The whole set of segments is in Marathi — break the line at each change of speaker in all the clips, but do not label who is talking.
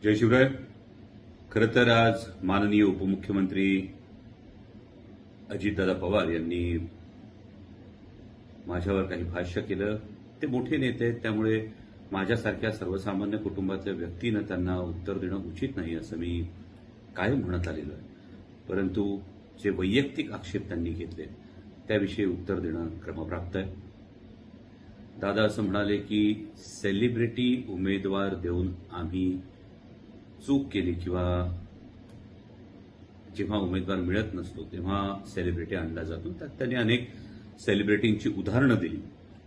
जय शिवराय. खरं तर आज माननीय उपमुख्यमंत्री अजितदादा पवार यांनी माझ्यावर काही भाष्य केलं. ते मोठे नेते आहेत, त्यामुळे माझ्यासारख्या सर्वसामान्य कुटुंबातल्या व्यक्तीनं त्यांना उत्तर देणं उचित नाही असं मी कायम म्हणत आलेलो आहे. परंतु जे वैयक्तिक आक्षेप त्यांनी घेतले त्याविषयी उत्तर देणं क्रमप्राप्त आहे. दादा असं म्हणाले की सेलिब्रिटी उमेदवार देऊन आम्ही चूक केली किंवा जेव्हा उमेदवार मिळत नसतो तेव्हा सेलिब्रिटी आणला जातो. त्यात त्यांनी अनेक सेलिब्रिटींची उदाहरणं दिली.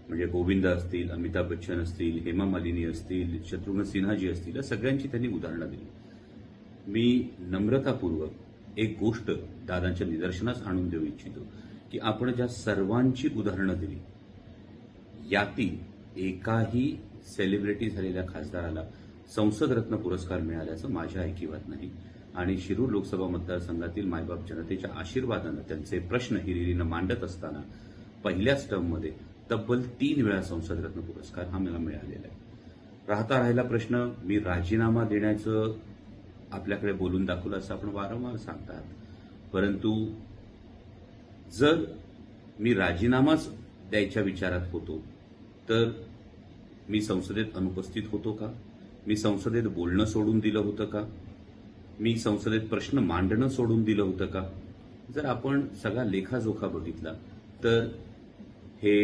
म्हणजे गोविंदा असतील, अमिताभ बच्चन असतील, हेमा मालिनी असतील, शत्रुघ्न सिन्हाजी असतील, या सगळ्यांची त्यांनी उदाहरणं दिली. मी नम्रतापूर्वक एक गोष्ट दादांच्या निदर्शनास आणून देऊ इच्छितो की आपण ज्या सर्वांची उदाहरणं दिली यातील एकाही सेलिब्रिटी झालेल्या खासदाराला संसद रत्न पुरस्कार मिळाल्याचं माझ्या ऐकिवात नाही. आणि शिरूर लोकसभा मतदारसंघातील मायबाप जनतेच्या आशीर्वादानं त्यांचे प्रश्न हिरिरीनं मांडत असताना पहिल्याच टर्ममध्ये तब्बल 3 वेळा संसद रत्न पुरस्कार हा मला मिळालेला आहे. राहता राहिला प्रश्न, मी राजीनामा देण्याचं आपल्याकडे बोलून दाखवलं असं आपण वारंवार सांगतात. परंतु जर मी राजीनामाच द्यायच्या विचारात होतो तर मी संसदेत अनुपस्थित होतो का? मी संसदेत बोलणं सोडून दिलं होतं का? मी संसदेत प्रश्न मांडणं सोडून दिलं होतं का? जर आपण सगळा लेखाजोखा बघितला तर हे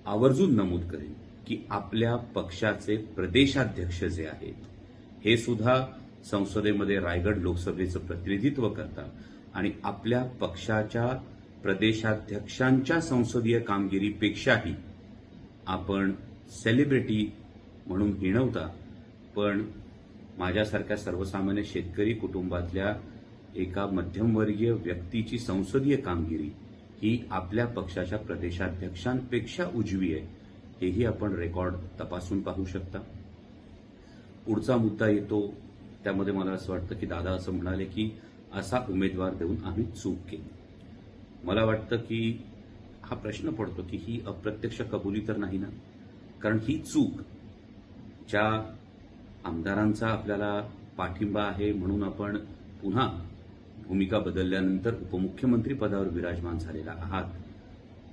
आवर्जून नमूद करेन की आपल्या पक्षाचे प्रदेशाध्यक्ष जे आहेत हे सुद्धा संसदेमध्ये रायगड लोकसभेचं प्रतिनिधित्व करतात आणि आपल्या पक्षाच्या प्रदेशाध्यक्षांच्या संसदीय कामगिरीपेक्षाही आपण सेलिब्रिटी म्हणून हिणवता. पण माझ्यासारख्या सर्वसामान्य शेतकरी कुटुंबातल्या एका मध्यमवर्गीय व्यक्तीची संसदीय कामगिरी ही आपल्या पक्षाच्या प्रदेशाध्यक्षांपेक्षा उजवी आहे, हेही आपण रेकॉर्ड तपासून पाहू शकता. पुढचा मुद्दा येतो त्यामध्ये मला असं वाटतं की दादा असं म्हणाले की असा उमेदवार देऊन आम्ही चूक केली. मला वाटतं की हा प्रश्न पडतो की ही अप्रत्यक्ष कबुली तर नाही ना? कारण ही चूक ज्या आमदारांचा आपल्याला पाठिंबा आहे म्हणून आपण पुन्हा भूमिका बदलल्यानंतर उपमुख्यमंत्री पदावर विराजमान झालेला आहात,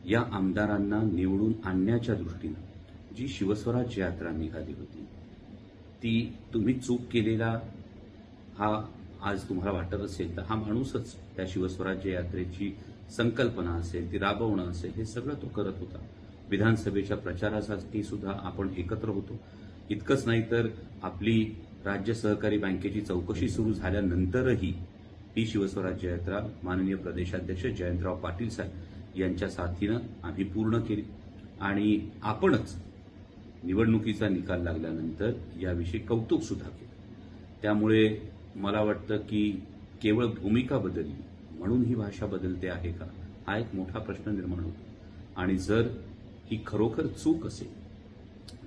या आमदारांना निवडून आणण्याच्या दृष्टीनं जी शिवस्वराज्य यात्रा निघाली होती ती तुम्ही चूक केलेला हा आज तुम्हाला वाटत असेल तर हा माणूसच त्या शिवस्वराज्य यात्रेची संकल्पना असेल ती राबवणं असेल हे सगळं तो करत होता. विधानसभेच्या प्रचारासाठी सुद्धा आपण एकत्र होतो. इतकंच नाही तर आपली राज्य सहकारी बँकेची चौकशी सुरू झाल्यानंतरही ही शिवस्वराज्य यात्रा माननीय प्रदेशाध्यक्ष जयंतराव पाटील साहेब यांच्या साथीनं आम्ही पूर्ण केली आणि आपणच निवडणुकीचा निकाल लागल्यानंतर याविषयी कौतुक सुद्धा केलं. त्यामुळे मला वाटतं की केवळ भूमिका बदलली म्हणून ही भाषा बदलते आहे का, हा एक मोठा प्रश्न निर्माण होतो. आणि जर ही खरोखर चूक असेल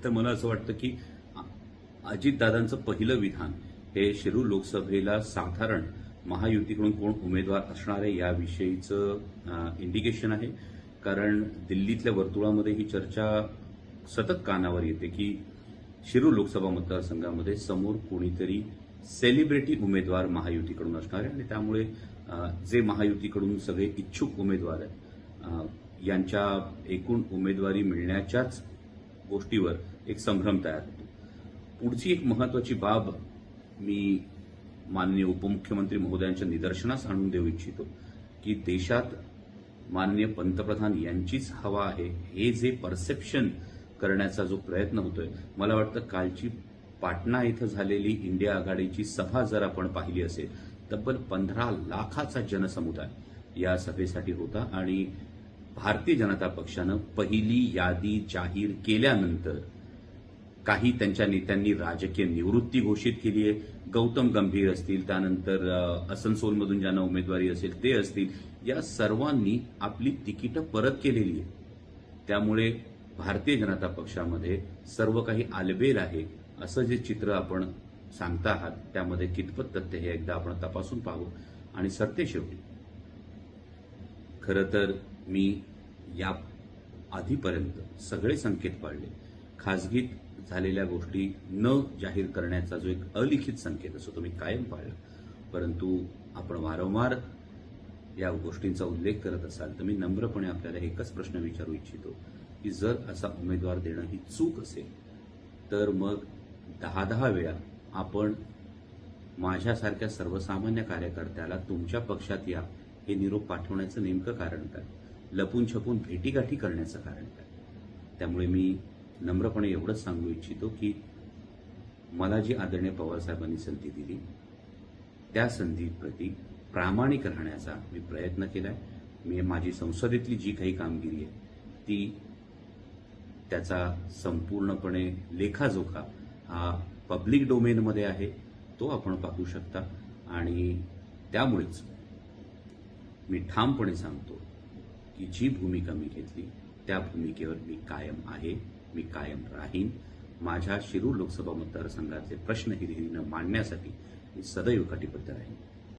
तर मला असं वाटतं की अजितदादांचं पहिलं विधान हे शिरूर लोकसभेला साधारण महायुतीकडून कोण उमेदवार असणार आहे याविषयीचं इंडिकेशन आहे. कारण दिल्लीतल्या वर्तुळामध्ये ही चर्चा सतत कानावर येते की शिरूर लोकसभा मतदारसंघामध्ये समोर कोणीतरी सेलिब्रिटी उमेदवार महायुतीकडून असणार आहे आणि त्यामुळे जे महायुतीकडून सगळे इच्छुक उमेदवार आहेत यांच्या एकूण उमेदवारी मिळण्याच्याच गोष्टीवर एक संभ्रम तयार होतो. पुढची एक महत्वाची बाब मी माननीय उपमुख्यमंत्री महोदयांच्या निदर्शनास आणून देऊ इच्छितो की देशात माननीय पंतप्रधान यांचीच हवा आहे हे जे परसेप्शन करण्याचा जो प्रयत्न होतोय, मला वाटतं कालची पाटणा इथं झालेली इंडिया आघाडीची सभा जर आपण पाहिली असेल तब्बल 15 लाखाचा जनसमुदाय या सभेसाठी होता आणि भारतीय जनता पक्षानं पहिली यादी जाहीर केल्यानंतर काही त्यांच्या नेत्यांनी राजकीय निवृत्ती घोषित केली आहे. गौतम गंभीर असतील, त्यानंतर असनसोलमधून ज्यांना उमेदवारी असेल ते असतील, या सर्वांनी आपली तिकीटं परत केलेली आहे. त्यामुळे भारतीय जनता पक्षामध्ये सर्व काही आलबेल आहे असं जे चित्र आपण सांगता आहात त्यामध्ये कितपत तथ्य हे एकदा आपण तपासून पाहू. आणि सरतेशेवटी खरं तर मी या आधीपर्यंत सगळे संकेत पाळले. खासगीत झालेल्या गोष्टी न जाहीर करण्याचा जो एक अलिखित संकेत असतो तो मी कायम पाळला. परंतु आपण वारंवार या गोष्टींचा उल्लेख करत असाल तर मी नम्रपणे आपल्याला एकच प्रश्न विचारू इच्छितो की जर असा उमेदवार देणं ही चूक असेल तर मग 10-10 वेळा आपण माझ्यासारख्या सर्वसामान्य कार्यकर्त्याला तुमच्या पक्षात या हे निरोप पाठवण्याचं नेमकं कारण काय? लपून छपून भेटीगाठी करण्याचं कारण काय? त्यामुळे मी नम्रपणे एवढंच सांगू इच्छितो की मला जी आदरणीय पवारसाहेबांनी संधी दिली त्या संधीप्रती प्रामाणिक राहण्याचा मी प्रयत्न केलाय. मी माझी संसदेतली जी काही कामगिरी आहे ती त्याचा संपूर्णपणे लेखाजोखा हा पब्लिक डोमेनमध्ये आहे, तो आपण पाहू शकता. आणि त्यामुळेच मी ठामपणे सांगतो की जी भूमिका मी घेतली त्या भूमिकेवर मी कायम आहे, मी कायम राहीन. माझ्या शिरूर लोकसभा मतदारसंघातले प्रश्न हिरिरीनं मांडण्यासाठी मी सदैव कटिबद्ध राहीन.